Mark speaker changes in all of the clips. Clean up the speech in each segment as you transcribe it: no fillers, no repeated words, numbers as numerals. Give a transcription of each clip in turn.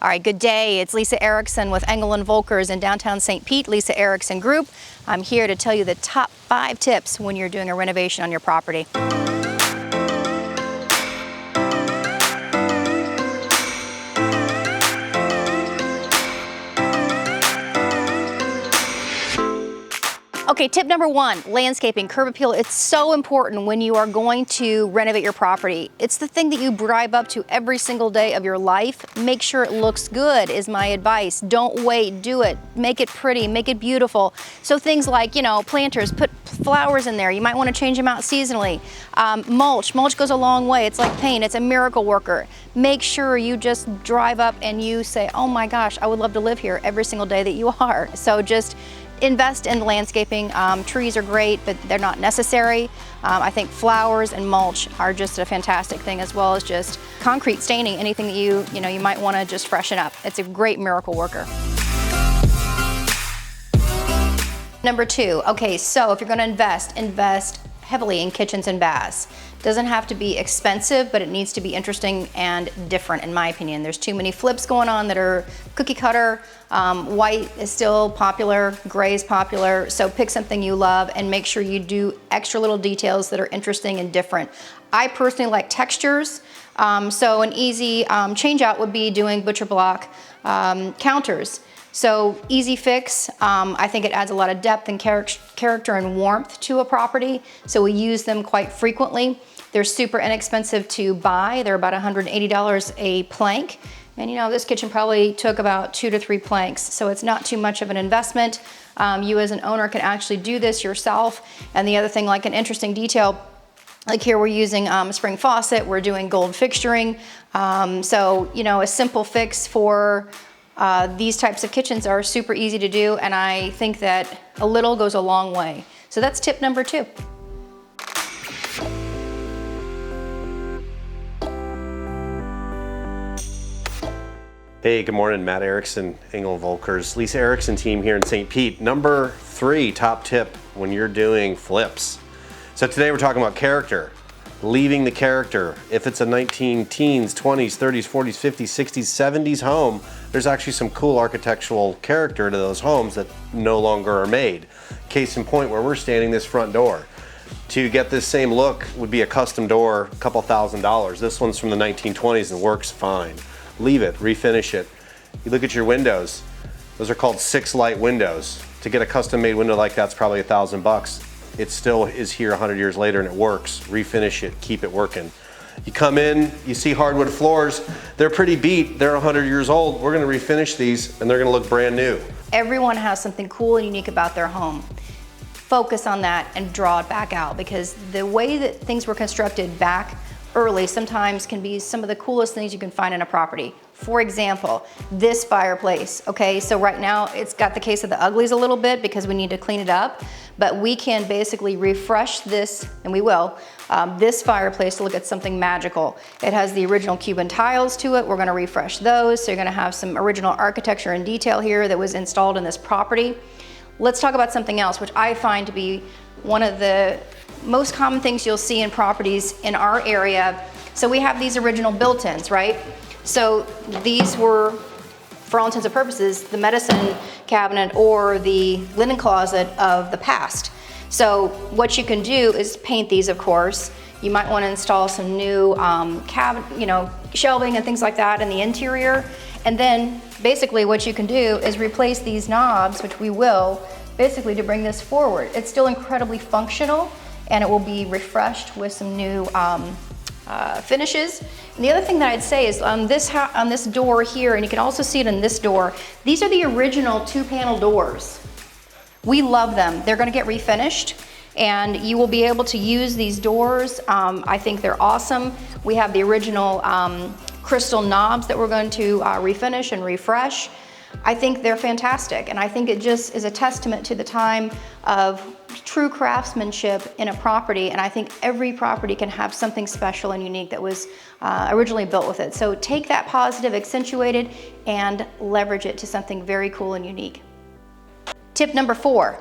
Speaker 1: All right, good day. It's Leisa Erickson with Engel & Volkers in downtown St. Pete, Leisa Erickson Group. I'm here to tell you the top 5 tips when you're doing a renovation on your property. Okay, tip number 1, landscaping, curb appeal. It's so important when you are going to renovate your property. It's the thing that you drive up to every single day of your life. Make sure it looks good is my advice. Don't wait, do it. Make it pretty, make it beautiful. So things like, planters, put flowers in there. You might want to change them out seasonally. Mulch goes a long way. It's like paint, it's a miracle worker. Make sure you just drive up and you say, oh my gosh, I would love to live here every single day that you are. So just invest in landscaping. Trees are great, but they're not necessary. I think flowers and mulch are just a fantastic thing, as well as just concrete staining, anything that you might want to just freshen up. It's a great miracle worker. Number 2, okay, so if you're going to invest heavily in kitchens and baths. Doesn't have to be expensive, but it needs to be interesting and different, in my opinion. There's too many flips going on that are cookie cutter. White is still popular, gray is popular, so pick something you love and make sure you do extra little details that are interesting and different. I personally like textures, so an easy change out would be doing butcher block counters. So easy fix. I think it adds a lot of depth and character and warmth to a property, so we use them quite frequently. They're super inexpensive to buy. They're about $180 a plank. And this kitchen probably took about 2 to 3 planks, so it's not too much of an investment. You as an owner can actually do this yourself. And the other thing, like an interesting detail, like here we're using a spring faucet, we're doing gold fixturing. So a simple fix for these types of kitchens are super easy to do, and I think that a little goes a long way. So that's tip number 2.
Speaker 2: Hey, good morning, Matt Erickson, Engel & Volkers, Leisa Erickson team here in St. Pete. Number 3 top tip when you're doing flips. So today we're talking about character, leaving the character. If it's a 19 teens, 20s, 30s, 40s, 50s, 60s, 70s home, there's actually some cool architectural character to those homes that no longer are made. Case in point, where we're standing, this front door. To get this same look would be a custom door, a couple $1,000s. This one's from the 1920s and works fine. Leave it, refinish it. You look at your windows, those are called 6 light windows. To get a custom made window like that's probably $1,000. It still is here 100 years later and it works. Refinish it, keep it working. You come in, you see hardwood floors, they're pretty beat, they're 100 years old. We're gonna refinish these and they're gonna look brand new.
Speaker 1: Everyone has something cool and unique about their home. Focus on that and draw it back out, because the way that things were constructed back early sometimes can be some of the coolest things you can find in a property. For example, this fireplace, okay? So right now it's got the case of the uglies a little bit because we need to clean it up, but we can basically refresh this, and we will, this fireplace to look at something magical. It has the original Cuban tiles to it. We're gonna refresh those. So you're gonna have some original architecture and detail here that was installed in this property. Let's talk about something else, which I find to be one of the most common things you'll see in properties in our area. So we have these original built-ins, right? So these were, for all intents and purposes, the medicine cabinet or the linen closet of the past. So what you can do is paint these, of course. You might want to install some new shelving and things like that in the interior. And then basically what you can do is replace these knobs, which we will, basically to bring this forward. It's still incredibly functional, and it will be refreshed with some new finishes. And the other thing that I'd say is on this door here, and you can also see it in this door, these are the original 2-panel doors. We love them. They're gonna get refinished, and you will be able to use these doors. I think they're awesome. We have the original crystal knobs that we're going to refinish and refresh. I think they're fantastic, and I think it just is a testament to the time of true craftsmanship in a property, and I think every property can have something special and unique that was originally built with it. So take that positive, accentuate it, and leverage it to something very cool and unique. Tip number 4,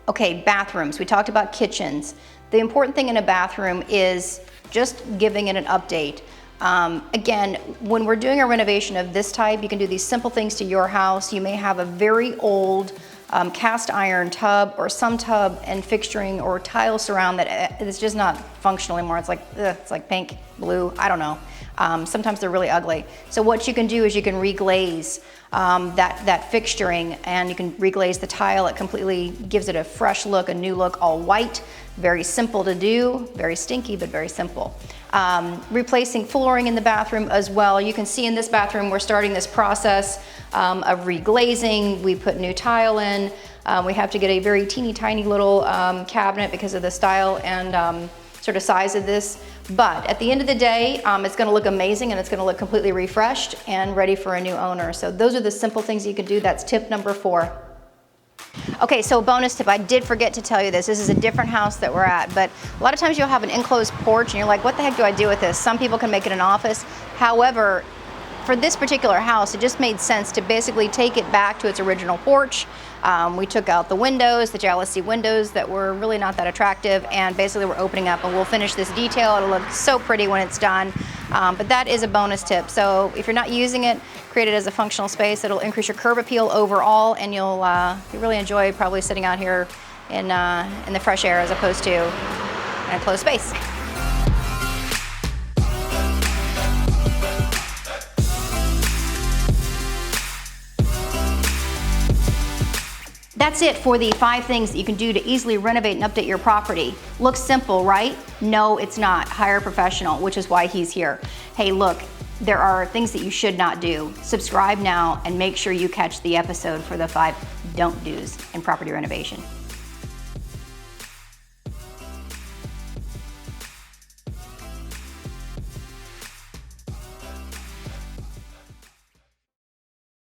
Speaker 1: okay, bathrooms. We talked about kitchens. The important thing in a bathroom is just giving it an update. Again, when we're doing a renovation of this type, you can do these simple things to your house. You may have a very old cast iron tub or some tub and fixturing or tile surround that is just not functional anymore. It's like pink, blue, I don't know. Sometimes they're really ugly. So what you can do is you can reglaze that fixturing, and you can reglaze the tile. It completely gives it a fresh look, a new look, all white. Very simple to do, very stinky, but very simple. Replacing flooring in the bathroom as well. You can see in this bathroom, we're starting this process of reglazing. We put new tile in. We have to get a very teeny tiny little cabinet because of the style and sort of size of this. But at the end of the day, it's gonna look amazing and it's gonna look completely refreshed and ready for a new owner. So those are the simple things you can do. That's tip number 4. Okay, so bonus tip, I did forget to tell you this. This is a different house that we're at, but a lot of times you'll have an enclosed porch and you're like, what the heck do I do with this? Some people can make it an office. However, for this particular house, it just made sense to basically take it back to its original porch. We took out the windows, the jealousy windows that were really not that attractive, and basically we're opening up, and we'll finish this detail. It'll look so pretty when it's done. But that is a bonus tip. So if you're not using it, create it as a functional space. It'll increase your curb appeal overall, and you'll really enjoy probably sitting out here in the fresh air as opposed to in a closed space. That's it for the 5 things that you can do to easily renovate and update your property. Looks simple, right? No, it's not. Hire a professional, which is why he's here. Hey, look, there are things that you should not do. Subscribe now and make sure you catch the episode for the 5 don't do's in property renovation.